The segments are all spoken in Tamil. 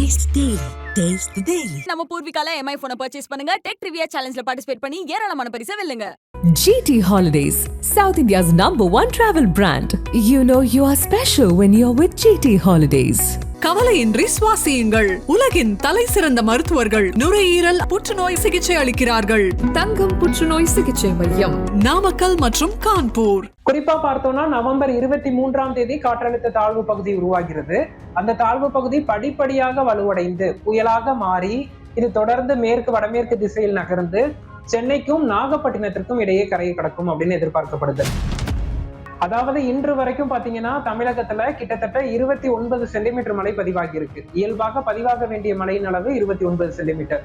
Taste Daily. Taste the Daily. நம்ம பூர்விகால MI போனை பர்ச்சேஸ் பண்ணுங்க. டெக் ட்ரிவியா சேலஞ்சில பார்ட்டிசிபேட் பண்ணி ஏராளமான பரிசை வெல்லுங்க. GT Holidays, South India's #1 travel brand. You know you are special when you're with GT Holidays. கவலையின்றி சுவாசியுங்கள். உலகின் தலை சிறந்த மருத்துவர்கள் நுரையீரல் புற்றுநோய் சிகிச்சை அளிக்கிறார்கள். தங்கம் புற்றுநோய் சிகிச்சை மையம், நாமக்கல் மற்றும் கான்பூர். குறிப்பா பார்த்தோம்னா நவம்பர் 23 காற்றழுத்த தாழ்வு பகுதி உருவாகிறது. அந்த தாழ்வு பகுதி படிப்படியாக வலுவடைந்து புயலாக மாறி இது தொடர்ந்து மேற்கு வடமேற்கு திசையில் நகர்ந்து சென்னைக்கும் நாகப்பட்டினத்திற்கும் இடையே கரையை கடக்கும் அப்படின்னு எதிர்பார்க்கப்படுது. அதாவது இன்று வரைக்கும் பாத்தீங்கன்னா தமிழகத்துல கிட்டத்தட்ட 29 சென்டிமீட்டர் மழை பதிவாகி இருக்கு. இயல்பாக பதிவாக வேண்டிய மழையின் அளவு 29 சென்டிமீட்டர்.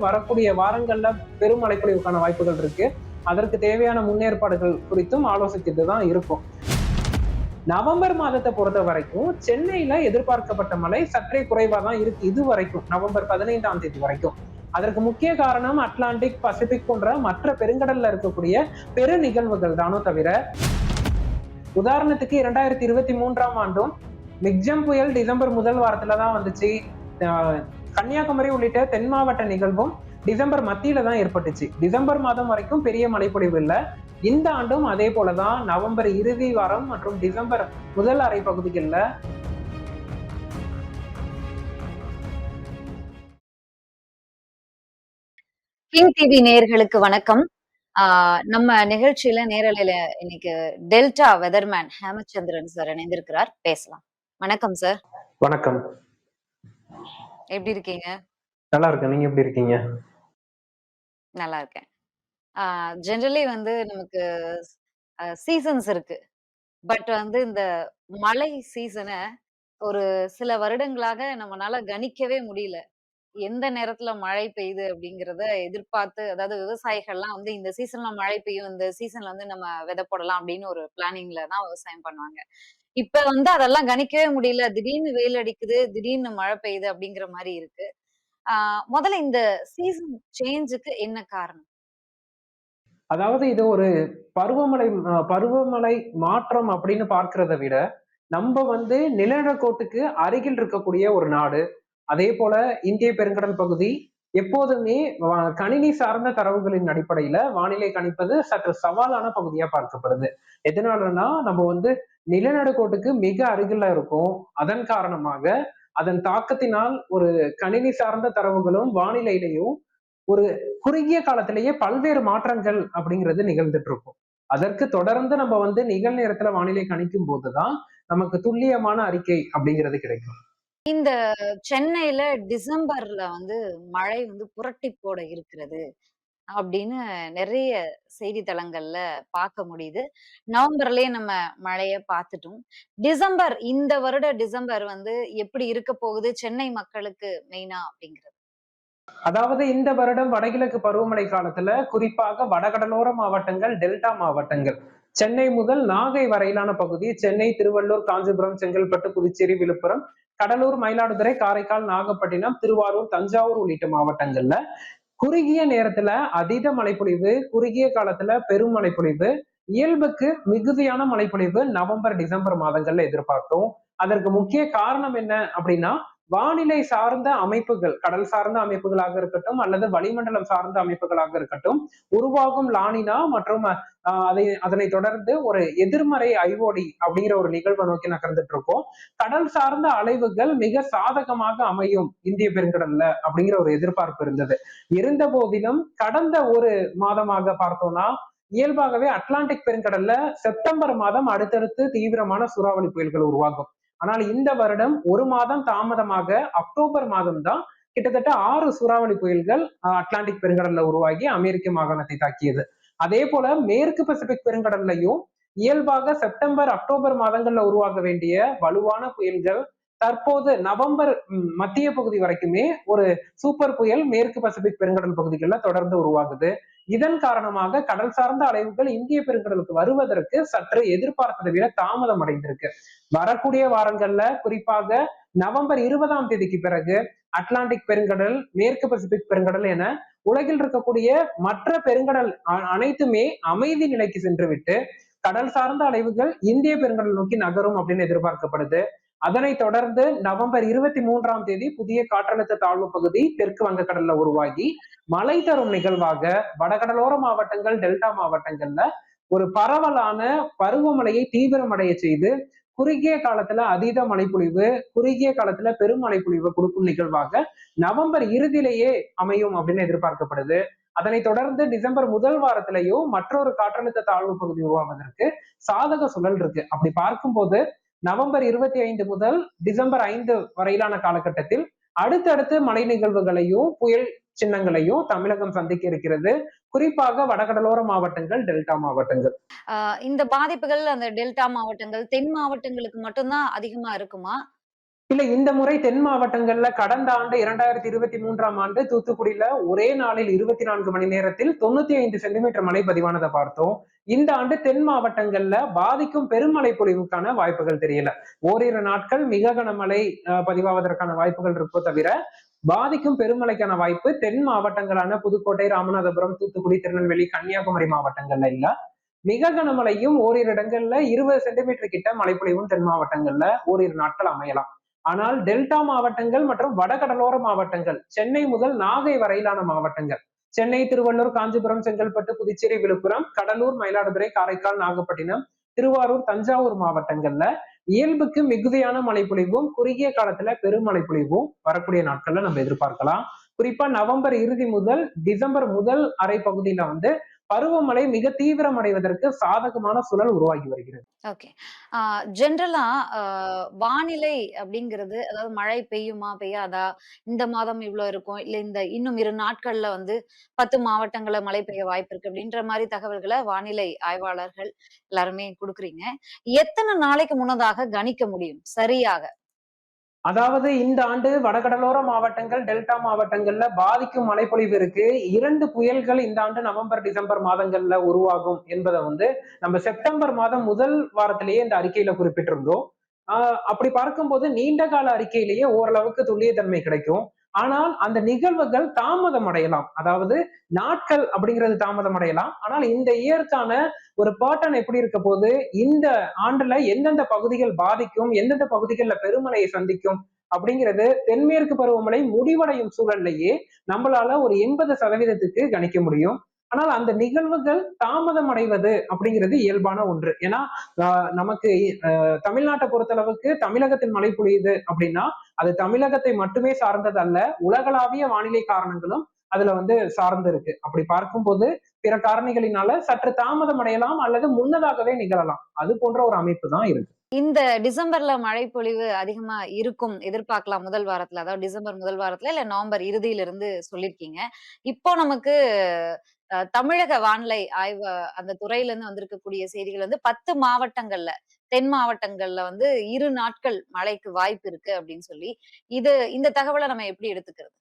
வரக்கூடிய வாரங்கள்ல பெரும் மழை பொழிவுக்கான வாய்ப்புகள் இருக்கு. அதற்கு தேவையான முன்னேற்பாடுகள் குறித்தும் ஆலோசிச்சுட்டு தான் இருக்கும். நவம்பர் மாதத்தை பொறுத்த வரைக்கும் சென்னையில எதிர்பார்க்கப்பட்ட மழை சற்றே குறைவா தான் இருக்கு இது வரைக்கும், நவம்பர் 15 வரைக்கும். அதற்கு முக்கிய காரணம் அட்லாண்டிக், பசிபிக் போன்ற மற்ற பெருங்கடல்ல இருக்கக்கூடிய பெரு நிகழ்வுகள் தானோ தவிர, உதாரணத்துக்கு 2023 ஆண்டும் மிக்ஜம் புயல் டிசம்பர் முதல் வாரத்துல தான் வந்துச்சு. கன்னியாகுமரி உள்ளிட்ட தென் மாவட்ட நிகழ்வும் டிசம்பர் மத்தியில தான் ஏற்பட்டுச்சு. டிசம்பர் மாதம் வரைக்கும் பெரிய மழைப்பொழிவு இல்லை. இந்த ஆண்டும் அதே போலதான் நவம்பர் இறுதி வாரம் மற்றும் டிசம்பர் முதல் அரை பகுதிகளில் கிங் டிவி நேயர்களுக்கு வணக்கம். நம்ம நிகழ்ச்சியில நேரலையில இன்னைக்கு டெல்டா வெதர்மேன் ஹேமச்சந்திரன் சார் இணைந்திருக்கிறார். பேசலாம். வணக்கம் சார். வணக்கம். எப்படி இருக்கீங்க? நல்லா இருக்கேன். நீங்க எப்படி இருக்கீங்க? நல்லா இருக்கேன். ஜெனரலி நமக்கு சீசன்ஸ் இருக்கு. பட் இந்த மழை சீசனை ஒரு சில வருடங்களாக நம்மளால கணிக்கவே முடியல. எந்த நேரத்துல மழை பெய்யுது அப்படிங்கிறத எதிர்பார்த்து, அதாவது விவசாயிகள்லாம் இந்த சீசன்ல மழை பெய்யும், இந்த சீசன்ல நம்ம விதை போடலாம் அப்படின்னு ஒரு பிளானிங்ல தான் விவசாயம் பண்ணுவாங்க. இப்ப அதெல்லாம் கணிக்கவே முடியல. திடீர்னு வெயில் அடிக்குது, திடீர்னு மழை பெய்யுது அப்படிங்கிற மாதிரி இருக்கு. முதல்ல இந்த சீசன் சேஞ்சுக்கு என்ன காரணம்? அதாவது இது ஒரு பருவமழை மாற்றம் அப்படின்னு பார்க்கிறத விட, நம்ம நிலநடுக்கோட்டுக்கு அருகில் இருக்கக்கூடிய ஒரு நாடு. அதே போல இந்திய பெருங்கடல் பகுதி எப்போதுமே கணினி சார்ந்த தரவுகளின் அடிப்படையில வானிலை கணிப்பது சற்று சவாலான பகுதியா பார்க்கப்படுது. எதனாலன்னா நம்ம நிலநடுக்கோட்டுக்கு மிக அருகில இருக்கும். அதன் காரணமாக அதன் தாக்கத்தினால் ஒரு கணினி சார்ந்த தரவுகளும் வானிலையிலையும் ஒரு குறுகிய காலத்திலேயே பல்வேறு மாற்றங்கள் அப்படிங்கிறது நிகழ்ந்துட்டு இருக்கும். அதற்கு தொடர்ந்து நம்ம நிகழ்நேரத்துல வானிலை கணிக்கும் போதுதான் நமக்கு துல்லியமான அறிக்கை அப்படிங்கிறது கிடைக்கும். இந்த சென்னையில டிசம்பர்ல மழை புரட்டி போட இருக்கிறது அப்படின்னு நிறைய செய்தித்தளங்கள்ல பார்க்க முடியுது. நவம்பர்லயே நம்ம மழைய பார்த்துட்டோம். டிசம்பர், இந்த வருட டிசம்பர் எப்படி இருக்க போகுது சென்னை மக்களுக்கு மெயினா அப்படிங்கிறது? அதாவது இந்த வருடம் வடகிழக்கு பருவமழை காலத்துல குறிப்பாக வடகடலோர மாவட்டங்கள், டெல்டா மாவட்டங்கள், சென்னை முதல் நாகை வரையிலான பகுதி, சென்னை, திருவள்ளூர், காஞ்சிபுரம், செங்கல்பட்டு, புதுச்சேரி, விழுப்புரம், கடலூர், மயிலாடுதுறை, காரைக்கால், நாகப்பட்டினம், திருவாரூர், தஞ்சாவூர் உள்ளிட்ட மாவட்டங்கள்ல குறுகிய நேரத்துல அதீத மழைப்பொழிவு, குறுகிய காலத்துல பெரும் மழைப்பொழிவு, இயல்புக்கு மிகுதியான மழைப்பொழிவு நவம்பர், டிசம்பர் மாதங்கள்ல எதிர்பார்த்தோம். அதற்கு முக்கிய காரணம் என்ன அப்படின்னா, வானிலை சார்ந்த அமைப்புகள், கடல் சார்ந்த அமைப்புகளாக இருக்கட்டும் அல்லது வளிமண்டலம் சார்ந்த அமைப்புகளாக இருக்கட்டும், உருவாகும் லானினா மற்றும் அதனை தொடர்ந்து ஒரு எதிர்மறை ஐஓடி அப்படிங்கிற ஒரு நிகழ்வை நோக்கி நகர்ந்துட்டு இருக்கோம். கடல் சார்ந்த அலைவுகள் மிக சாதகமாக அமையும் இந்திய பெருங்கடல்ல அப்படிங்கிற ஒரு எதிர்பார்ப்பு இருந்தது. இருந்த போதிலும் கடந்த ஒரு மாதமாக பார்த்தோம்னா இயல்பாகவே அட்லாண்டிக் பெருங்கடல்ல செப்டம்பர் மாதம் அடுத்தடுத்து தீவிரமான சூறாவளி புயல்கள் உருவாகும். ஆனால் இந்த வருடம் ஒரு மாதம் தாமதமாக அக்டோபர் மாதம் தான் கிட்டத்தட்ட 6 சூறாவளி புயல்கள் அட்லாண்டிக் பெருங்கடல்ல உருவாகி அமெரிக்க மாகாணத்தை தாக்கியது. அதே போல மேற்கு பசிபிக் பெருங்கடல்லையும் இயல்பாக செப்டம்பர், அக்டோபர் மாதங்கள்ல உருவாக வேண்டிய வலுவான புயல்கள் தற்போது நவம்பர் மத்திய பகுதி வரைக்குமே ஒரு சூப்பர் புயல் மேற்கு பசிபிக் பெருங்கடல் பகுதிகள்ல தொடர்ந்து உருவாகுது. இதன் காரணமாக கடல் சார்ந்த அலைவுகள் இந்திய பெருங்கடலுக்கு வருவதற்கு சற்று எதிர்பார்த்ததை விட தாமதம் அடைந்திருக்கு. வரக்கூடிய வாரங்கள்ல குறிப்பாக நவம்பர் 20 பிறகு அட்லாண்டிக் பெருங்கடல், மேற்கு பசிபிக் பெருங்கடல் என உலகில் இருக்கக்கூடிய மற்ற பெருங்கடல் அனைத்துமே அமைதி நிலைக்கு சென்று விட்டு கடல் சார்ந்த அலைவுகள் இந்திய பெருங்கடல் நோக்கி நகரும் அப்படின்னு எதிர்பார்க்கப்படுது. அதனைத் தொடர்ந்து நவம்பர் 23ஆம் தேதி புதிய காற்றழுத்த தாழ்வு பகுதி தெற்கு வங்கக்கடல்ல உருவாகி மழை தரும் நிகழ்வாக வடகடலோர மாவட்டங்கள், டெல்டா மாவட்டங்கள்ல ஒரு பரவலான பருவமழையை தீவிரமடைய செய்து குறுகிய காலத்துல அதீத மழைப்பொழிவு, குறுகிய காலத்துல பெரும் மழைப்பொழிவு கொடுக்கும் நிகழ்வாக நவம்பர் இறுதியிலேயே அமையும் அப்படின்னு எதிர்பார்க்கப்படுது. அதனைத் தொடர்ந்து டிசம்பர் முதல் வாரத்திலேயும் மற்றொரு காற்றழுத்த தாழ்வு பகுதி உருவாவதற்கு சாதக சூழல் இருக்கு. அப்படி பார்க்கும்போது நவம்பர் 25 முதல் டிசம்பர் 5 வரையிலான காலகட்டத்தில் அடுத்தடுத்து மழை நிகழ்வுகளையும் புயல் சின்னங்களையும் தமிழகம் சந்திக்க இருக்கிறது. குறிப்பாக வடகடலோர மாவட்டங்கள், டெல்டா மாவட்டங்கள். இந்த பாதிப்புகள் அந்த டெல்டா மாவட்டங்கள், தென் மாவட்டங்களுக்கு மட்டும்தான் அதிகமா இருக்குமா? இல்ல, இந்த முறை தென் மாவட்டங்கள்ல கடந்த ஆண்டு 2023ஆம் ஆண்டு தூத்துக்குடியில ஒரே நாளில் 24 மணி நேரத்தில் 95 சென்டிமீட்டர் மழை பதிவானதை பார்த்தோம். இந்த ஆண்டு தென் மாவட்டங்கள்ல பாதிக்கும் பெருமழை பொழிவுக்கான வாய்ப்புகள் தெரியல. ஓரிரு நாட்கள் மிக கனமழை பதிவாவதற்கான வாய்ப்புகள் இருக்கோ தவிர பாதிக்கும் பெருமழைக்கான வாய்ப்பு தென் மாவட்டங்களான புதுக்கோட்டை, ராமநாதபுரம், தூத்துக்குடி, திருநெல்வேலி, கன்னியாகுமரி மாவட்டங்கள்ல இல்ல. மிக கனமழையும் ஓரிரு இடங்கள்ல 20 சென்டிமீட்டர் கிட்ட மழைப்பொழிவும் தென் மாவட்டங்கள்ல ஓரிரு நாட்கள் அமையலாம். ஆனால் டெல்டா மாவட்டங்கள் மற்றும் வடகடலோர மாவட்டங்கள், சென்னை முதல் நாகை வரையிலான மாவட்டங்கள், சென்னை, திருவள்ளூர், காஞ்சிபுரம், செங்கல்பட்டு, புதுச்சேரி, விழுப்புரம், கடலூர், மயிலாடுதுறை, காரைக்கால், நாகப்பட்டினம், திருவாரூர், தஞ்சாவூர் மாவட்டங்கள்ல இயல்புக்கு மிகுதியான மழைப்பொழிவும் குறுகிய காலத்துல பெருமழை பொழிவும் வரக்கூடிய நாட்கள்ல நம்ம எதிர்பார்க்கலாம். குறிப்பா நவம்பர் இறுதி முதல் டிசம்பர் முதல் அரை பகுதியில பருவமழை மிக தீவிரமடைவதற்கு சாதகமான சூழல் உருவாகி வருகிறது. ஓகே. ஜென்ரலா வானிலை அப்படிங்கிறது, அதாவது மழை பெய்யுமா பெய்யாதா, இந்த மாதம் இவ்வளவு இருக்கும், இல்ல இந்த இன்னும் 2 நாட்கள்ல 10 மாவட்டங்கள்ல மழை பெய்ய வாய்ப்பு இருக்கு அப்படின்ற மாதிரி தகவல்களை வானிலை ஆய்வாளர்கள் எல்லாருமே குடுக்குறீங்க. எத்தனை நாளைக்கு முன்னதாக கணிக்க முடியும் சரியாக? அதாவது இந்த ஆண்டு வடகடலோர மாவட்டங்கள், டெல்டா மாவட்டங்கள்ல பாதிக்கும் மழைப்பொழிவு இருக்கு. 2 புயல்கள் இந்த ஆண்டு நவம்பர், டிசம்பர் மாதங்கள்ல உருவாகும் என்பதை நம்ம செப்டம்பர் மாதம் முதல் வாரத்திலேயே இந்த அறிக்கையில குறிப்பிட்டிருந்தோம். அப்படி பார்க்கும்போது நீண்ட கால அறிக்கையிலேயே ஓரளவுக்கு துல்லியத்தன்மை கிடைக்கும். ஆனால் அந்த நிகழ்வுகள் தாமதம் அடையலாம். அதாவது நாட்கள் அப்படிங்கிறது தாமதம் அடையலாம். ஆனால் இந்த இயற்கான ஒரு பேட்டர்ன் எப்படி இருக்க போது, இந்த ஆண்டுல எந்தெந்த பகுதிகள் பாதிக்கும், எந்தெந்த பகுதிகளில் பெருமழையை சந்திக்கும் அப்படிங்கிறது தென்மேற்கு பருவமழை முடிவடையும் சூழல்லையே நம்மளால ஒரு 80% கணிக்க முடியும். ஆனால் அந்த நிகழ்வுகள் தாமதம் அடைவது அப்படிங்கிறது இயல்பான ஒன்று. ஏன்னா நமக்கு தமிழ்நாட்டை பொறுத்தளவுக்கு தமிழகத்தில் மழை பொழியுது அப்படின்னா அது தமிழகத்தை மட்டுமே சார்ந்தது அல்ல, உலகளாவிய வானிலை காரணங்களும் அதுல சார்ந்து இருக்கு. அப்படி பார்க்கும்போது பிற காரணிகளினால சற்று தாமதம் அடையலாம் அல்லது முன்னதாகவே நிகழலாம். அது போன்ற ஒரு அமைப்பு தான் இருக்கு. இந்த டிசம்பர்ல மழை பொழிவு அதிகமா இருக்கும் எதிர்பார்க்கலாம் முதல் வாரத்துல, அதாவது டிசம்பர் முதல் வாரத்துல இல்ல நவம்பர் இறுதியில இருந்து சொல்லிருக்கீங்க. இப்போ நமக்கு தமிழக வானிலை ஆய்வு அந்த துறையில இருந்து வந்திருக்கக்கூடிய செய்திகள் 10 மாவட்டங்கள்ல, தென் மாவட்டங்கள்ல 2 நாட்கள் மழைக்கு வாய்ப்பு இருக்கு அப்படின்னு சொல்லி, இந்த தகவலை நம்ம எப்படி எடுத்துக்கிறது?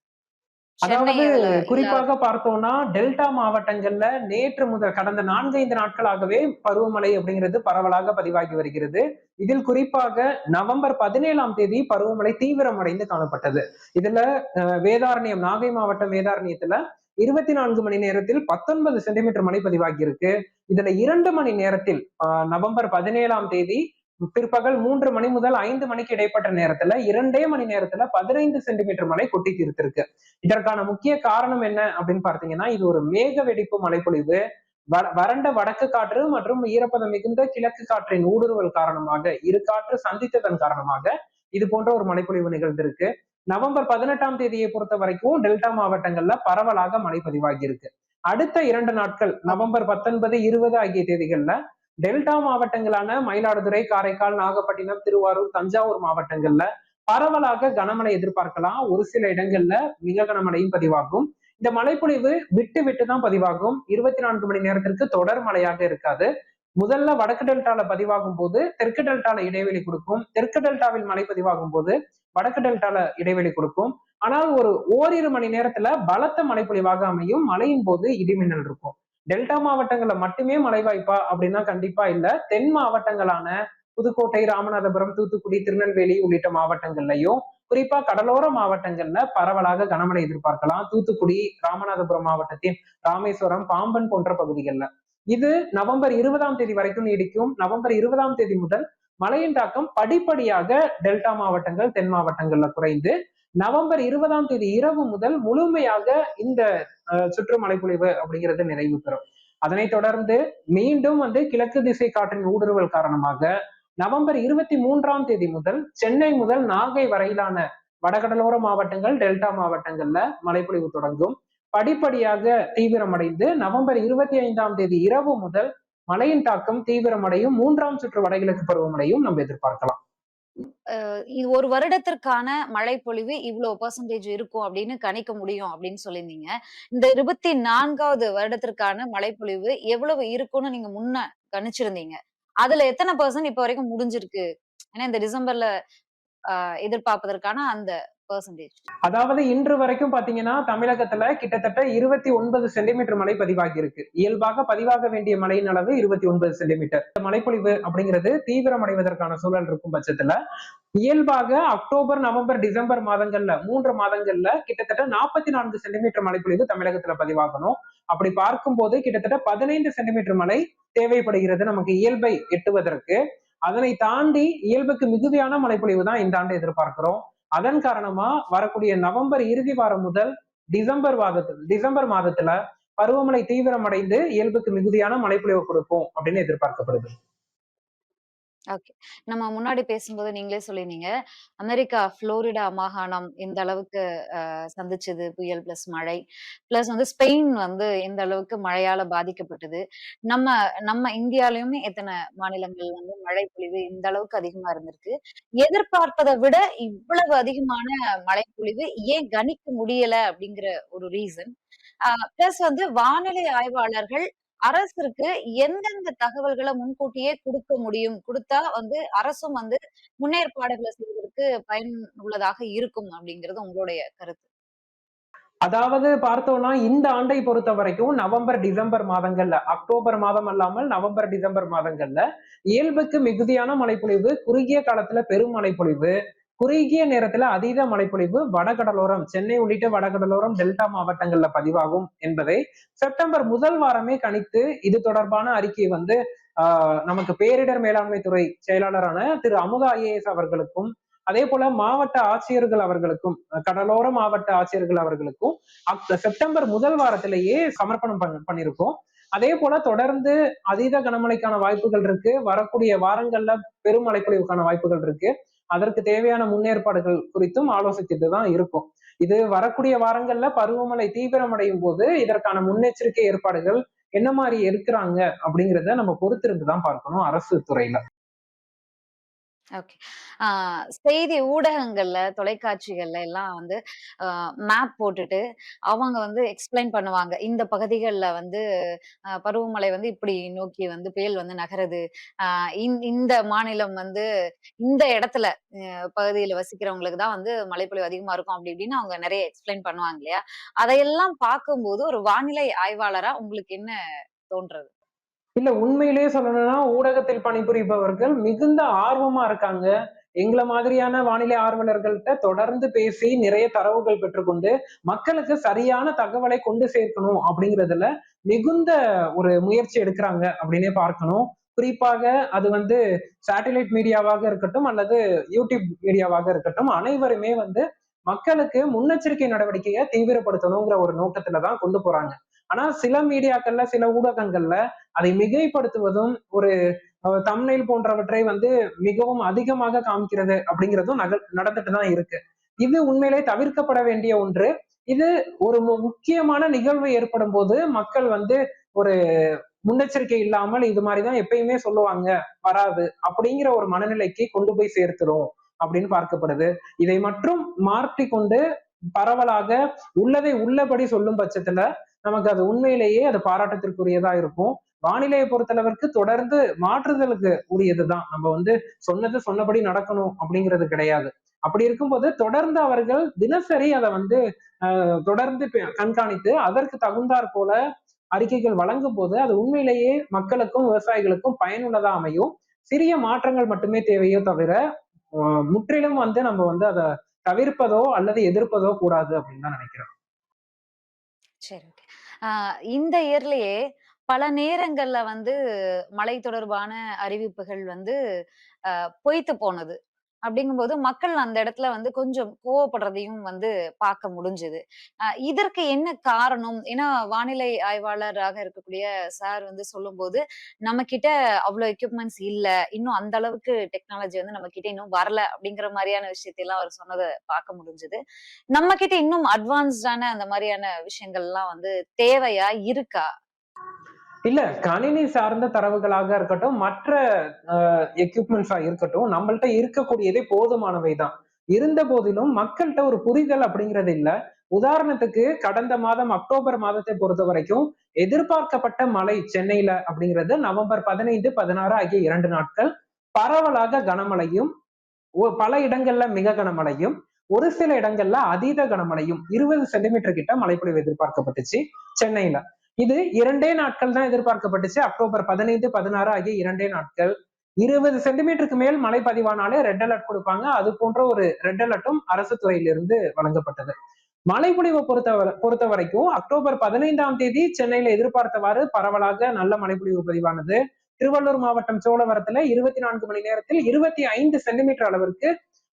அதாவது குறிப்பாக பார்த்தோம்னா டெல்டா மாவட்டங்கள்ல நேற்று முதல் கடந்த 4-5 நாட்களாகவே பருவமழை அப்படிங்கிறது பரவலாக பதிவாகி வருகிறது. இதில் குறிப்பாக நவம்பர் 17ஆம் தேதி பருவமழை தீவிரமடைந்து காணப்பட்டது. இதுல வேதாரண்யம், நாகை மாவட்டம் வேதாரண்யத்துல 24 மணி நேரத்தில் 19 சென்டிமீட்டர் மழை பதிவாகி இருக்கு. இதுல 2 மணி நேரத்தில் நவம்பர் 17ஆம் தேதி பிற்பகல் 3 மணி முதல் 5 மணிக்கு இடைப்பட்ட நேரத்துல 2 மணி நேரத்துல 15 சென்டிமீட்டர் மழை கொட்டி தீர்த்திருக்கு. இதற்கான முக்கிய காரணம் என்ன அப்படின்னு பார்த்தீங்கன்னா, இது ஒரு மேக வெடிப்பு மழைப்பொழிவு, வறண்ட வடக்கு காற்று மற்றும் ஈரப்பதம் மிகுந்த கிழக்கு காற்றின் ஊடுருவல் காரணமாக, இரு காற்று சந்தித்ததன் காரணமாக இது போன்ற ஒரு மழைப்பொழிவு நிகழ்ந்திருக்கு. நவம்பர் 18ஆம் தேதியை பொறுத்த வரைக்கும் டெல்டா மாவட்டங்கள்ல பரவலாக மழை பதிவாகி இருக்கு. அடுத்த 2 நாட்கள் நவம்பர் 19, 20 ஆகிய தேதிகள்ல டெல்டா மாவட்டங்களான மயிலாடுதுறை, காரைக்கால், நாகப்பட்டினம், திருவாரூர், தஞ்சாவூர் மாவட்டங்கள்ல பரவலாக கனமழை எதிர்பார்க்கலாம். ஒரு சில இடங்கள்ல மிக கனமழையும் பதிவாகும். இந்த மழைப்பொழிவு விட்டு விட்டு தான் பதிவாகும். 24 மணி நேரத்திற்கு தொடர் மழையாக இருக்காது. முதல்ல வடக்கு டெல்டால பதிவாகும் போது தெற்கு டெல்டால இடைவெளி கொடுக்கும், தெற்கு டெல்டாவில் மழை பதிவாகும் போது வடக்கு டெல்டால இடைவெளி கொடுக்கும். ஆனால் ஒரு ஓரிரு மணி நேரத்துல பலத்த மழைப்பொழிவாக அமையும். மழையின் போது இடிமின்னல் இருக்கும். டெல்டா மாவட்டங்கள்ல மட்டுமே மழை வாய்ப்பா அப்படின்னா கண்டிப்பா இல்ல. தென் மாவட்டங்களான புதுக்கோட்டை, ராமநாதபுரம், தூத்துக்குடி, திருநெல்வேலி உள்ளிட்ட மாவட்டங்கள்லயும் குறிப்பா கடலோர மாவட்டங்கள்ல பரவலாக கனமழை எதிர்பார்க்கலாம். தூத்துக்குடி, ராமநாதபுரம் மாவட்டத்தின் ராமேஸ்வரம், பாம்பன் போன்ற பகுதிகள்ல இது நவம்பர் 20ஆம் தேதி வரைக்கும் நீடிக்கும். நவம்பர் 20ஆம் தேதி முதல் மழையின் தாக்கம் படிப்படியாக டெல்டா மாவட்டங்கள், தென் மாவட்டங்கள்ல குறைந்து நவம்பர் 20ஆம் தேதி இரவு முதல் முழுமையாக இந்த சுற்று மழைப்பொழிவு அப்படிங்கிறது நிறைவு பெறும். அதனைத் தொடர்ந்து மீண்டும் கிழக்கு திசை காற்றின் ஊடுருவல் காரணமாக நவம்பர் 23ஆம் தேதி முதல் சென்னை முதல் நாகை வரையிலான வடகடலோர மாவட்டங்கள், டெல்டா மாவட்டங்கள்ல மழைப்பொழிவு தொடங்கும். படிப்படியாக தீவிரமடைந்து நவம்பர் 25ஆம் தேதி இரவு முதல் மழையின் தாக்கம் தீவிரமடையும் 3ஆம் சுற்று வடகிழக்கு பருவமழையும் நம்ம எதிர்பார்க்கலாம். ஒரு வருடத்திற்கான மழைப்பொழிவு இவ்வளவு பெர்சன்டேஜ் இருக்கும் அப்படின்னு கணிக்க முடியும் அப்படின்னு சொல்லியிருந்தீங்க. இந்த 24வது வருடத்திற்கான மழைப்பொழிவு எவ்வளவு இருக்கும்னு நீங்க முன்ன கணிச்சிருந்தீங்க. அதுல எத்தனை பெர்சன்ட் இப்ப வரைக்கும் முடிஞ்சிருக்கு? ஏன்னா இந்த டிசம்பர்ல எதிர்பார்ப்பதற்கான அந்த பெர்சன்டேஜ். அதாவது இன்று வரைக்கும் பாத்தீங்கன்னா தமிழகத்துல கிட்டத்தட்ட 29 சென்டிமீட்டர் மழை பதிவாகி இருக்கு. இயல்பாக பதிவாக வேண்டிய மழையின் அளவு 29 சென்டிமீட்டர். மழைப்பொழிவு அப்படிங்கிறது தீவிரமடைவதற்கான சூழல் இருக்கும் பட்சத்துல இயல்பாக அக்டோபர், நவம்பர், டிசம்பர் மாதங்கள்ல 3 மாதங்கள்ல கிட்டத்தட்ட 44 சென்டிமீட்டர் மழைப்பொழிவு தமிழகத்துல பதிவாகணும். அப்படி பார்க்கும்போது கிட்டத்தட்ட 15 சென்டிமீட்டர் மழை தேவைப்படுகிறது நமக்கு இயல்பை எட்டுவதற்கு. அதனை தாண்டி இயல்புக்கு மிகுதியான மழைப்பொழிவு தான் இந்த ஆண்டு எதிர்பார்க்கிறோம். அதன் காரணமா வரக்கூடிய நவம்பர் இறுதி வாரம் முதல் டிசம்பர் மாதத்துல பருவமழை தீவிரமடைந்து இயல்புக்கு மிகுதியான மழைப்பொழிவு கொடுக்கும் அப்படின்னு எதிர்பார்க்கப்படுது. ஓகே. நம்ம முன்னாடி பேசும்போது நீங்களே சொல்லியிருந்தீங்க, அமெரிக்கா புளோரிடா மாகாணம் இந்த அளவுக்கு சந்திச்சது புயல் பிளஸ் மழை. பிளஸ் ஸ்பெயின் எந்த அளவுக்கு மழையால பாதிக்கப்பட்டது. நம்ம நம்ம இந்தியாலயுமே எத்தனை மாநிலங்கள் மழை பொழிவு இந்த அளவுக்கு அதிகமா இருந்திருக்கு. எதிர்பார்ப்பதை விட இவ்வளவு அதிகமான மழை பொழிவு ஏன் கணிக்க முடியல அப்படிங்கிற ஒரு ரீசன். பிளஸ் வானிலை ஆய்வாளர்கள் அரசிற்கு எந்தெந்த தகவல்களை முன்கூட்டியே கொடுக்க முடியும், கொடுத்தா அரசும் முன்னேற்பாடுகளை செய்வதற்கு பயனுள்ளதாக இருக்கும் அப்படிங்கிறது உங்களுடைய கருத்து? அதாவது பார்த்தோம்னா இந்த ஆண்டை பொறுத்த வரைக்கும் நவம்பர், டிசம்பர் மாதங்கள்ல, அக்டோபர் மாதம் அல்லாமல் நவம்பர், டிசம்பர் மாதங்கள்ல இயல்புக்கு மிகுதியான மழைப்பொழிவு, குறுகிய காலத்துல பெரும் மழைப்பொழிவு, குறுகிய நேரத்துல அதீத மழைப்பொழிவு வடகடலோரம், சென்னை உள்ளிட்ட வடகடலோரம், டெல்டா மாவட்டங்கள்ல பதிவாகும் என்பதை செப்டம்பர் முதல் வாரமே கணித்து இது தொடர்பான அறிக்கை நமக்கு பேரிடர் மேலாண்மை துறை செயலாளரான திரு அமுதா IAS அவர்களுக்கும், அதே போல மாவட்ட ஆட்சியர்கள் அவர்களுக்கும், கடலோர மாவட்ட ஆட்சியர்கள் அவர்களுக்கும் செப்டம்பர் முதல் வாரத்திலேயே சமர்ப்பணம் பண்ணிருக்கோம். அதே போல தொடர்ந்து அதீத கனமழைக்கான வாய்ப்புகள் இருக்கு. வரக்கூடிய வாரங்கள்ல பெருமழைப்பொழிவுக்கான வாய்ப்புகள் இருக்கு. அதற்கு தேவையான முன்னேற்பாடுகள் குறித்தும் ஆலோசித்துட்டு தான் இருக்கும். இது வரக்கூடிய வாரங்கள்ல பருவமழை தீவிரமடையும் போது இதற்கான முன்னெச்சரிக்கை ஏற்பாடுகள் என்ன மாதிரி இருக்கிறாங்க அப்படிங்கிறத நம்ம பொறுத்திருந்து தான் பார்க்கணும் அரசு துறையில. ஓகே. செய்தி ஊடகங்கள்ல, தொலைக்காட்சிகள்ல எல்லாம் மேப் போட்டுட்டு அவங்க எக்ஸ்பிளைன் பண்ணுவாங்க. இந்த பகுதிகள்ல பருவமழை இப்படி நோக்கி புயல் நகருது. இந்த மாநிலம் இந்த இடத்துல பகுதியில வசிக்கிறவங்களுக்கு தான் மழைப்பொழிவு அதிகமா இருக்கும் அப்படி இப்படின்னு அவங்க நிறைய எக்ஸ்பிளைன் பண்ணுவாங்க இல்லையா? அதையெல்லாம் பார்க்கும்போது ஒரு வானிலை ஆய்வாளரா உங்களுக்கு என்ன தோன்றது? இல்ல, உண்மையிலேயே சொல்லணும்னா ஊடகத்தில் பணிபுரிபவர்கள் மிகுந்த ஆர்வமா இருக்காங்க. எங்களை மாதிரியான வானிலை ஆர்வலர்கள்ட்ட தொடர்ந்து பேசி நிறைய தரவுகள் பெற்றுக்கொண்டு மக்களுக்கு சரியான தகவலை கொண்டு சேர்க்கணும் அப்படிங்கிறதுல மிகுந்த ஒரு முயற்சி எடுக்கிறாங்க அப்படின்னே பார்க்கணும். குறிப்பாக அது சேட்டலைட் மீடியாவாக இருக்கட்டும் அல்லது யூடியூப் மீடியாவாக இருக்கட்டும், அனைவருமே மக்களுக்கு முன்னெச்சரிக்கை நடவடிக்கையை தீவிரப்படுத்தணுங்கிற ஒரு நோக்கத்துலதான் கொண்டு போறாங்க. ஆனா சில மீடியாக்கள்ல, சில ஊடகங்கள்ல அதை மிகைப்படுத்துவதும், ஒரு தம்ப்நெயில் போன்றவற்றை மிகவும் அதிகமாக காமிக்கிறது அப்படிங்கிறதும் நடந்துட்டு தான் இருக்கு. இது உண்மையிலே தவிர்க்கப்பட வேண்டிய ஒன்று. இது ஒரு முக்கியமான நிகழ்வு ஏற்படும் போது மக்கள் ஒரு முன்னெச்சரிக்கை இல்லாமல் இது மாதிரிதான் எப்பயுமே சொல்லுவாங்க, வராது அப்படிங்கிற ஒரு மனநிலைக்கு கொண்டு போய் சேர்த்துரும் அப்படின்னு பார்க்கப்படுது. இதை மட்டும் மாற்றி கொண்டு பரவலாக உள்ளதை உள்ளபடி சொல்லும் பட்சத்துல நமக்கு அது உண்மையிலேயே அது பாராட்டத்திற்குரியதா இருக்கும். வானிலையை பொறுத்தளவிற்கு தொடர்ந்து மாற்றுதலுக்கு உரியதுதான். நம்ம சொன்னது சொன்னபடி நடக்கணும் அப்படிங்கிறது கிடையாது. அப்படி இருக்கும்போது தொடர்ந்து அவர்கள் தினசரி அதை தொடர்ந்து கண்காணித்து அதற்கு தகுந்தாற் போல அறிக்கைகள் வழங்கும் போது அது உண்மையிலேயே மக்களுக்கும் விவசாயிகளுக்கும் பயனுள்ளதா அமையும். சிறிய மாற்றங்கள் மட்டுமே தேவையோ தவிர முற்றிலும் நம்ம அதை தவிர்ப்பதோ அல்லது எதிர்ப்பதோ கூடாது அப்படின்னு தான் நினைக்கிறேன். சரி. இந்த இயர்லயே பல நேரங்கள்ல மழை தொடர்பான அறிவிப்புகள் பொய்த்து போனது. அப்படிங்கும்போது மக்கள் அந்த இடத்துல வந்து கொஞ்சம் கோவப்படுறதையும் வந்து பார்க்க முடிஞ்சது. இதற்கு என்ன காரணம்? ஏன்னா வானிலை ஆய்வாளராக இருக்கக்கூடிய சார் வந்து சொல்லும்போது, நம்மகிட்ட அவ்ளோ எக்யூப்மென்ட்ஸ் இல்ல. இன்னும் அந்த அளவுக்கு டெக்னாலஜி வந்து நம்மகிட்ட இன்னும் வரல அப்படிங்கிற மாரியான விஷயத்தைலாம் அவர் சொன்னத பார்க்க முடிஞ்சது. நம்மகிட்ட இன்னும் அட்வான்ஸ்டான அந்த மாரியான விஷயங்கள்லாம் வந்து தேவையா? இருக்கா? இல்ல, கணினி சார்ந்த தரவுகளாக இருக்கட்டும், மற்ற எக்யூப்மெண்ட்ஸா இருக்கட்டும், நம்மள்ட்ட இருக்கக்கூடியதே போதுமானவை தான். இருந்த போதிலும் மக்கள்கிட்ட ஒரு புரிதல் அப்படிங்கிறது இல்ல. உதாரணத்துக்கு கடந்த மாதம் அக்டோபர் மாதத்தை பொறுத்த வரைக்கும் எதிர்பார்க்கப்பட்ட மழை சென்னையில அப்படிங்கிறது நவம்பர் 15, 16 ஆகிய 2 நாட்கள் பரவலாக கனமழையும், பல இடங்கள்ல மிக கனமழையும், ஒரு சில இடங்கள்ல அதீத கனமழையும் 20 சென்டிமீட்டர் கிட்ட மழைப்பொழிவு எதிர்பார்க்கப்பட்டுச்சு சென்னையில. இது 2 நாட்கள் தான் எதிர்பார்க்கப்பட்டுச்சு. அக்டோபர் 15, 16 ஆகிய 2 நாட்கள். 20 சென்டிமீட்டருக்கு மேல் மழை பதிவானாலே ரெட் அலர்ட் கொடுப்பாங்க. அது போன்ற ஒரு ரெட் அலர்ட்டும் அரசு துறையிலிருந்து வழங்கப்பட்டது. மழைப்பொழிவை பொறுத்த வரைக்கும் அக்டோபர் 15ஆம் தேதி சென்னையில எதிர்பார்த்தவாறு பரவலாக நல்ல மழைப்பொழிவு பதிவானது. திருவள்ளூர் மாவட்டம் சோழவரத்துல 24 மணி நேரத்தில் 25 சென்டிமீட்டர் அளவிற்கு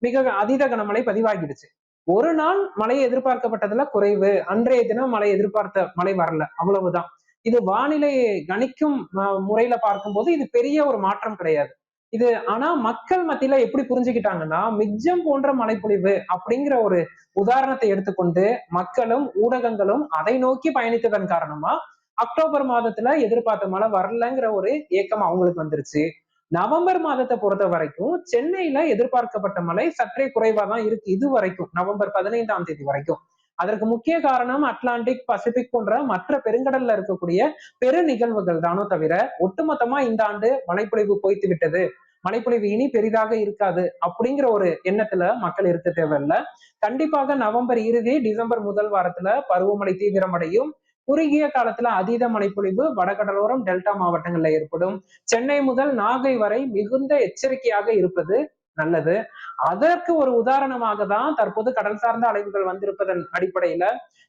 மிக அதீத கனமழை பதிவாகிடுச்சு. ஒரு நாள் மழை எதிர்பார்க்கப்பட்டதுல குறைவு, அன்றைய தினம் மழை எதிர்பார்த்த மழை வரல, அவ்வளவுதான். இது வானிலை கணிக்கும் முறையில பார்க்கும்போது இது பெரிய ஒரு மாற்றம் கிடையாது. இது ஆனா மக்கள் மத்தியில எப்படி புரிஞ்சுக்கிட்டாங்கன்னா, மிக்ஜம் போன்ற மழைப்பொழிவு அப்படிங்கிற ஒரு உதாரணத்தை எடுத்துக்கொண்டு மக்களும் ஊடகங்களும் அதை நோக்கி பயணித்ததன் காரணமா அக்டோபர் மாதத்துல எதிர்பார்த்த மழை வரலங்கிற ஒரு ஏக்கம் அவங்களுக்கு வந்துருச்சு. நவம்பர் மாதத்தை பொறுத்த வரைக்கும் சென்னையில எதிர்பார்க்கப்பட்ட மழை சற்றே குறைவா தான் இருக்கு இது வரைக்கும், நவம்பர் 15ஆம் தேதி வரைக்கும். அதற்கு முக்கிய காரணம் அட்லாண்டிக், பசிபிக் போன்ற மற்ற பெருங்கடல்ல இருக்கக்கூடிய பெரு நிகழ்வுகள் தானோ தவிர ஒட்டுமொத்தமா இந்த ஆண்டு மழைப்பொழிவு பொய்த்து விட்டது, மழைப்பொழிவு இனி பெரிதாக இருக்காது அப்படிங்கிற ஒரு எண்ணத்துல மக்கள் இருக்க தேவையில்ல. கண்டிப்பாக நவம்பர் இறுதி, டிசம்பர் முதல் வாரத்துல பருவமழை தீவிரமடையும். குறுகிய காலத்துல அதீத மழைப்பொழிவு வடகடலோரம் டெல்டா மாவட்டங்கள்ல ஏற்படும். சென்னை முதல் நாகை வரை மிகுந்த எச்சரிக்கையாக இருப்பது நல்லது. அதற்கு ஒரு உதாரணமாக தான் தற்போது கடல் சார்ந்த அலைவுகள் வந்திருப்பதன் அடிப்படையில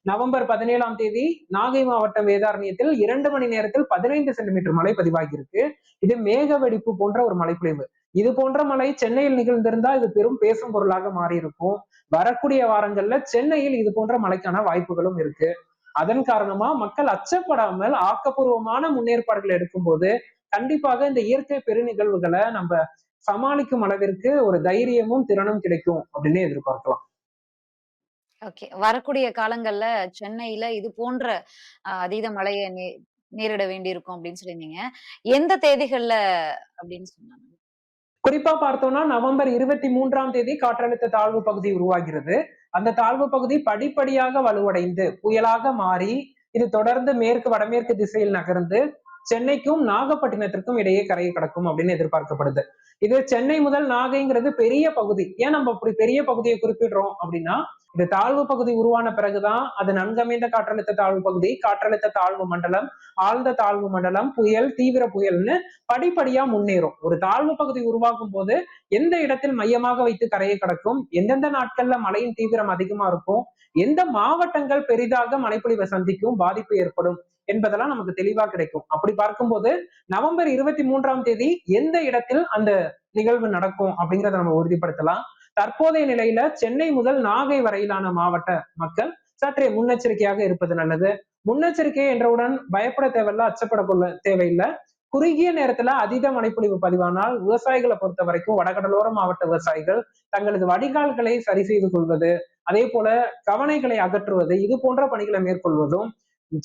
நவம்பர் 17ஆம் தேதி நாகை மாவட்டம் வேதாரண்யத்தில் 2 மணி நேரத்தில் 15 சென்டிமீட்டர் மழை பதிவாகி இருக்கு. இது மேக வெடிப்பு போன்ற ஒரு மழைப்பொழிவு. இது போன்ற மழை சென்னையில் நிகழ்ந்திருந்தா இது பெரும் பேசும் பொருளாக மாறி இருக்கும். வரக்கூடிய வாரங்கள்ல சென்னையில் இது போன்ற மழைக்கான வாய்ப்புகளும் இருக்கு. அதன் காரணமா மக்கள் அச்சப்படாமல் ஆக்கப்பூர்வமான முன்னேற்பாடுகள் எடுக்கும்போது கண்டிப்பாக இந்த இயற்கை பெருநிகழ்வுகளை நம்ம சமாளிக்கும் அளவிற்கு ஒரு தைரியமும் திறனும் கிடைக்கும் அப்படின்னு எதிர்பார்க்கலாம். ஓகே. வரக்கூடிய காலங்கள்ல சென்னையில இது போன்ற அதீத மழைய நேரிட வேண்டியிருக்கும் அப்படின்னு சொல்லியிருந்தீங்க. எந்த தேதிகள்ல அப்படின்னு சொன்னாங்க? குறிப்பா பார்த்தோம்னா நவம்பர் 23ஆம் தேதி காற்றழுத்த தாழ்வு பகுதி உருவாகிறது. அந்த தாழ்வு பகுதி படிப்படியாக வலுவடைந்து புயலாக மாறி இது தொடர்ந்து மேற்கு வடமேற்கு திசையில் நகர்ந்து சென்னைக்கும் நாகப்பட்டினத்திற்கும் இடையே கரையை கடக்கும் அப்படின்னு எதிர்பார்க்கப்படுது. இது சென்னை முதல் நாகைங்கிறது பெரிய பகுதி. ஏன் நம்ம அப்படி பெரிய பகுதியை குறிப்பிடுறோம் அப்படின்னா, இந்த தாழ்வு பகுதி உருவான பிறகுதான் அது நன்கமைந்த காற்றழுத்த தாழ்வு பகுதி, காற்றழுத்த தாழ்வு மண்டலம், ஆழ்ந்த தாழ்வு மண்டலம், புயல், தீவிர புயல்னு படிப்படியா முன்னேறும். ஒரு தாழ்வு பகுதி உருவாகும் போது எந்த இடத்தில் மையமாக வைத்து கரையை கடக்கும், எந்தெந்த நாட்கள்ல மழையின் தீவிரம் அதிகமா இருக்கும், எந்த மாவட்டங்கள் பெரிதாக மழைப்பொழிவை சந்திக்கும், பாதிப்பு ஏற்படும் என்பதெல்லாம் நமக்கு தெளிவா கிடைக்கும். அப்படி பார்க்கும்போது நவம்பர் 23ஆம் தேதி எந்த இடத்தில் அந்த நிகழ்வு நடக்கும் அப்படிங்கிறத நம்ம உறுதிப்படுத்தலாம். தற்போதைய நிலையில சென்னை முதல் நாகை வரையிலான மாவட்ட மக்கள் சற்றே முன்னெச்சரிக்கையாக இருப்பது நல்லது. முன்னெச்சரிக்கை என்றவுடன் பயப்பட தேவையில்ல, அச்சப்பட கொள்ள தேவையில்லை. குறுகிய நேரத்துல அதீத மழைப்பொழிவு பதிவானால் விவசாயிகளை பொறுத்த வரைக்கும் வடகடலோர மாவட்ட விவசாயிகள் தங்களது வடிகால்களை சரி செய்து கொள்வது, அதே போல கவனைகளை அகற்றுவது, இது போன்ற பணிகளை மேற்கொள்வதும்,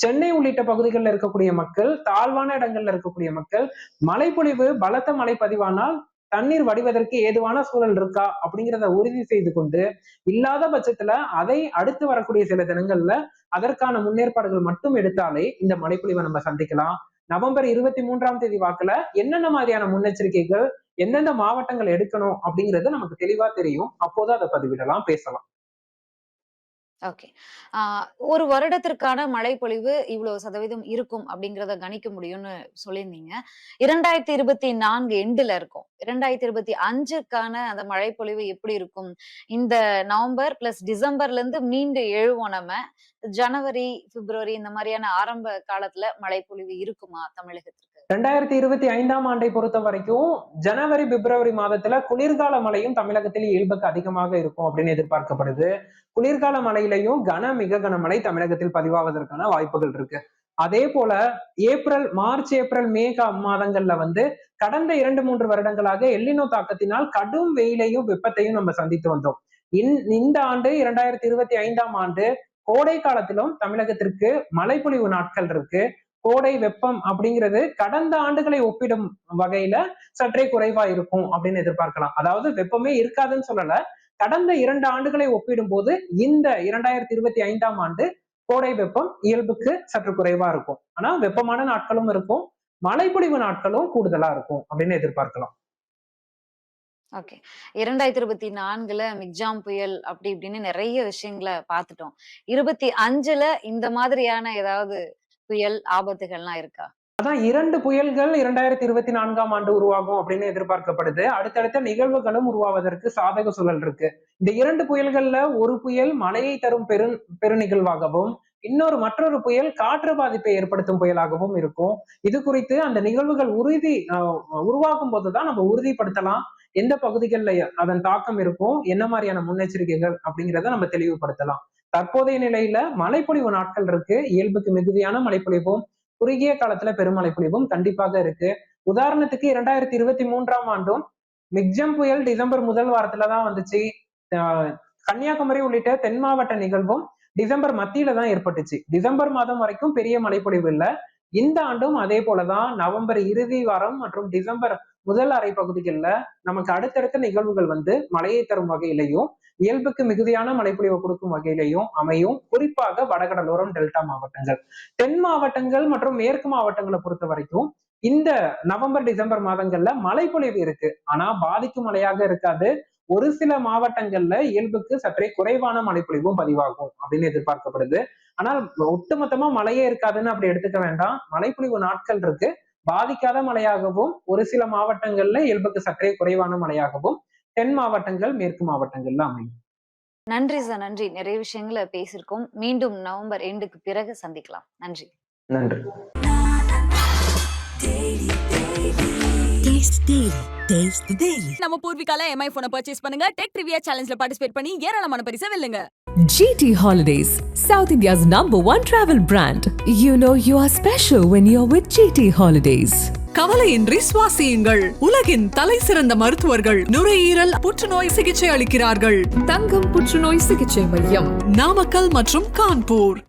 சென்னை உள்ளிட்ட பகுதிகளில் இருக்கக்கூடிய மக்கள், தாழ்வான இடங்கள்ல இருக்கக்கூடிய மக்கள் மழைப்பொழிவு பலத்த மழை பதிவானால் தண்ணீர் வடிவதற்கு ஏதுவான சூழல் இருக்கா அப்படிங்கிறத உறுதி செய்து கொண்டு, இல்லாத பட்சத்துல அதை அடுத்து வரக்கூடிய சில தினங்கள்ல அதற்கான முன்னேற்பாடுகள் மட்டும் எடுத்தாலே இந்த மழைப்பொழிவை நம்ம சந்திக்கலாம். நவம்பர் 23ஆம் தேதி வாக்குல என்னென்ன மாதிரியான முன்னெச்சரிக்கைகள் எந்தெந்த மாவட்டங்கள் எடுக்கணும் அப்படிங்கிறது நமக்கு தெளிவா தெரியும். அப்போது அதை பதிவிடலாம், பேசலாம். ஓகே. ஆ ஒரு வருடத்திற்கான மழைப்பொழிவு இவ்வளவு சதவீதம் இருக்கும் அப்படிங்கிறத கணிக்க முடியும்னு சொல்லியிருந்தீங்க. 2024 எண்டுல இருக்கோம். 2025க்கான அந்த மழைப்பொழிவு எப்படி இருக்கும்? இந்த நவம்பர் பிளஸ் டிசம்பர்லேருந்து மீண்டு எழுவோம் நம்ம. ஜனவரி, பிப்ரவரி இந்த மாரியான ஆரம்ப காலத்துல மழைப்பொழிவு இருக்குமா தமிழகத்திற்கு? 2025ஆம் ஆண்டை பொறுத்த வரைக்கும் ஜனவரி பிப்ரவரி மாதத்துல குளிர்கால மழையும் தமிழகத்தில் இயல்புக்கு அதிகமாக இருக்கும் அப்படின்னு எதிர்பார்க்கப்படுது. குளிர்கால மழையிலையும் மிக கனமழை தமிழகத்தில் பதிவாவதற்கான வாய்ப்புகள் இருக்கு. அதே போல மார்ச் ஏப்ரல் மே மாதங்கள்ல கடந்த 2-3 வருடங்களாக எல்லினோ தாக்கத்தினால் கடும் வெயிலையும் வெப்பத்தையும் நம்ம சந்தித்து வந்தோம். இந்த ஆண்டு 2025ஆம் ஆண்டு கோடை காலத்திலும் தமிழகத்திற்கு மழைப்பொழிவு நாட்கள் இருக்கு. கோடை வெப்பம் அப்படிங்கிறது கடந்த ஆண்டுகளை ஒப்பிடும் வகையில சற்றே குறைவா இருக்கும் அப்படின்னு எதிர்பார்க்கலாம். அதாவது வெப்பமே இருக்காதுன்னு சொல்லல, கடந்த 2 ஆண்டுகளை ஒப்பிடும் போது இந்த 2025ஆம் ஆண்டு கோடை வெப்பம் இயல்புக்கு சற்று குறைவா இருக்கும். ஆனா வெப்பமான நாட்களும் இருக்கும், மழைப்பொழிவு நாட்களும் கூடுதலா இருக்கும் அப்படின்னு எதிர்பார்க்கலாம். ஓகே. 2024ல மிக்ஜாம் புயல் அப்படி இப்படின்னு நிறைய விஷயங்களை பார்த்துட்டோம். 25ல இந்த மாதிரியான ஏதாவது புயல் ஆபத்துகள்லாம் இருக்கா? அதான் 2 புயல்கள் 2024ஆம் ஆண்டு உருவாகும் அப்படின்னு எதிர்பார்க்கப்படுது. அடுத்தடுத்த நிகழ்வுகளும் உருவாவதற்கு சாதக சூழல் இருக்கு. இந்த 2 புயல்கள்ல ஒரு புயல் மழையை தரும் பெரு நிகழ்வாகவும், மற்றொரு புயல் காற்று பாதிப்பை ஏற்படுத்தும் புயலாகவும் இருக்கும். இது குறித்து அந்த நிகழ்வுகள் உருவாகும் போதுதான் நம்ம உறுதிப்படுத்தலாம் எந்த பகுதிகளில் அதன் தாக்கம் இருக்கும், என்ன மாதிரியான முன்னெச்சரிக்கைகள் அப்படிங்கிறத நம்ம தெளிவுபடுத்தலாம். தற்போதைய நிலையில மழைப்பொழிவு நாட்கள் இருக்கு. இயல்புக்கு மிகுதியான மழைப்பொழிவும் குறுகிய காலத்துல பெருமழை பொழிவும் கண்டிப்பாக இருக்கு. உதாரணத்துக்கு 2023ஆம் ஆண்டும் மிக்ஜம் புயல் டிசம்பர் முதல் வாரத்துலதான் வந்துச்சு. கன்னியாகுமரி உள்ளிட்ட தென் மாவட்ட நிகழ்வும் டிசம்பர் மத்தியில தான் ஏற்பட்டுச்சு. டிசம்பர் மாதம் வரைக்கும் பெரிய மழைப்பொழிவு இல்லை. இந்த ஆண்டும் அதே போலதான் நவம்பர் இறுதி வாரம் மற்றும் டிசம்பர் முதல் அரை பகுதிகளில் நமக்கு அடுத்தடுத்த நிகழ்வுகள் மழையை தரும் வகையிலையும் இயல்புக்கு மிகுதியான மழைப்பொழிவு கொடுக்கும் வகையிலையும் அமையும். குறிப்பாக வடகடலோரம் டெல்டா மாவட்டங்கள், தென் மாவட்டங்கள் மற்றும் மேற்கு மாவட்டங்களை பொறுத்த வரைக்கும் இந்த நவம்பர் டிசம்பர் மாதங்கள்ல மழைப்பொழிவு இருக்கு. ஆனா பாதிக்கும் மழையாக இருக்காது. ஒரு சில மாவட்டங்கள்ல இயல்புக்கு சற்றே குறைவான மழைப்பொழிவும் பதிவாகும் அப்படின்னு எதிர்பார்க்கப்படுது. ஆனால் ஒட்டுமொத்தமா மழையே இருக்காதுன்னு அப்படி எடுத்துக்க வேண்டாம். மழைப்பொழிவு நாட்கள் இருக்கு. பாதிக்காத மழையாகவும் ஒரு சில மாவட்டங்கள்ல இயல்புக்கு சற்றே குறைவான மழையாகவும் தென் மாவட்டங்கள் மேற்கு மாவட்டங்கள்ல அமையும். நன்றி சார், நன்றி. நிறைய விஷயங்களை பேசியிருக்கோம். மீண்டும் நவம்பர் எண்டுக்கு பிறகு சந்திக்கலாம். நன்றி. நன்றி. நம்ம பூர்விகால MI போனை பர்ச்சேஸ் பண்ணுங்க. டெக் ட்ரிவியா சேலஞ்ச்ல பார்ட்டிசிபேட் பண்ணி ஏராளமான பரிசை வெல்லுங்க. GT Holidays, South India's #1 travel brand. You know you are special when you're with GT Holidays. கவலையின்றி சுவாசியுங்கள். உலகின் தலை சிறந்த மருத்துவர்கள் நுரையீரல் புற்றுநோய் சிகிச்சை அளிக்கிறார்கள். தங்கம் புற்றுநோய் சிகிச்சை மையம், நாமக்கல் மற்றும் கான்பூர்.